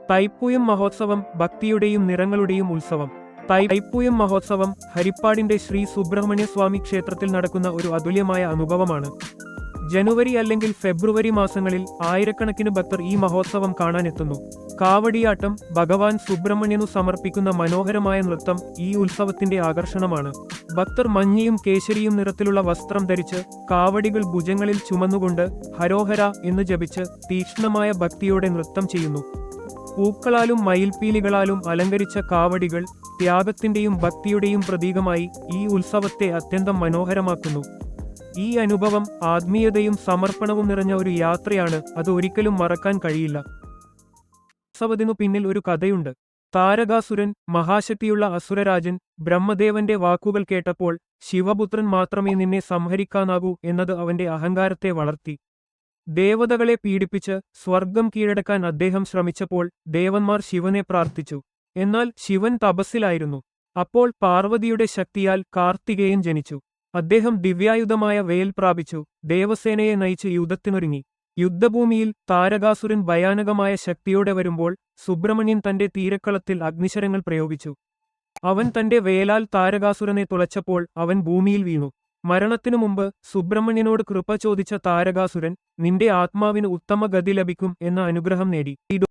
തൈപ്പൂയം മഹോത്സവം ഭക്തിയുടെയും നിറങ്ങളുടെയും ഉത്സവം. തൈപ്പൂയം മഹോത്സവം ഹരിപ്പാടിന്റെ ശ്രീ സുബ്രഹ്മണ്യ സ്വാമി ക്ഷേത്രത്തിൽ നടക്കുന്ന ഒരു അതുല്യമായ അനുഭവമാണ്. ജനുവരി അല്ലെങ്കിൽ ഫെബ്രുവരി മാസങ്ങളിൽ ആയിരക്കണക്കിന് ഭക്തർ ഈ മഹോത്സവം കാണാനെത്തുന്നു. കാവടിയാട്ടം, ഭഗവാൻ സുബ്രഹ്മണ്യനു സമർപ്പിക്കുന്ന മനോഹരമായ നൃത്തം ഈ ഉത്സവത്തിന്റെ ആകർഷണമാണ്. ഭക്തർ മഞ്ഞയും കേശരിയും നിറത്തിലുള്ള വസ്ത്രം ധരിച്ച് കാവടികൾ ഭുജങ്ങളിൽ ചുമന്നുകൊണ്ട് ഹരോഹര എന്ന് ജപിച്ച് തീക്ഷ്ണമായ ഭക്തിയോടെ നൃത്തം ചെയ്യുന്നു. പൂക്കളാലും മയിൽപ്പീലികളാലും അലങ്കരിച്ച കാവടികൾ ത്യാഗത്തിന്റെയും ഭക്തിയുടെയും പ്രതീകമായി ഈ ഉത്സവത്തെ അത്യന്തം മനോഹരമാക്കുന്നു. ഈ അനുഭവം ആത്മീയതയും സമർപ്പണവും നിറഞ്ഞ ഒരു യാത്രയാണ്. അത് ഒരിക്കലും മറക്കാൻ കഴിയില്ല. ഉത്സവത്തിനു പിന്നിൽ ഒരു കഥയുണ്ട്. താരകാസുരൻ, മഹാശക്തിയുള്ള അസുരരാജൻ, ബ്രഹ്മദേവന്റെ വാക്കുകൾ കേട്ടപ്പോൾ ശിവപുത്രൻ മാത്രമേ നിന്നെ സംഹരിക്കാനാകൂ എന്നത് അവന്റെ അഹങ്കാരത്തെ വളർത്തി. ദേവതകളെ പീഡിപ്പിച്ച് സ്വർഗം കീഴടക്കാൻ അദ്ദേഹം ശ്രമിച്ചപ്പോൾ ദേവന്മാർ ശിവനെ പ്രാർത്ഥിച്ചു. എന്നാൽ ശിവൻ തപസ്സിലായിരുന്നു. അപ്പോൾ പാർവതിയുടെ ശക്തിയാൽ കാർത്തികേയൻ ജനിച്ചു. അദ്ദേഹം ദിവ്യായുധമായ വേൽ പ്രാപിച്ചു ദേവസേനയെ നയിച്ച് യുദ്ധത്തിനൊരുങ്ങി. യുദ്ധഭൂമിയിൽ താരകാസുരൻ ഭയാനകമായ ശക്തിയോടെ വരുമ്പോൾ സുബ്രഹ്മണ്യൻ തന്റെ തീരക്കളത്തിൽ അഗ്നിശരങ്ങൾ പ്രയോഗിച്ചു. അവൻ തന്റെ വേലാൽ താരകാസുരനെ തുളച്ചപ്പോൾ അവൻ ഭൂമിയിൽ വീണു. മരണത്തിനു മുമ്പ് സുബ്രഹ്മണ്യനോട് കൃപ ചോദിച്ച താരകാസുരൻ നിന്റെ ആത്മാവിന് ഉത്തമ ഗതി ലഭിക്കും എന്ന അനുഗ്രഹം നേടി.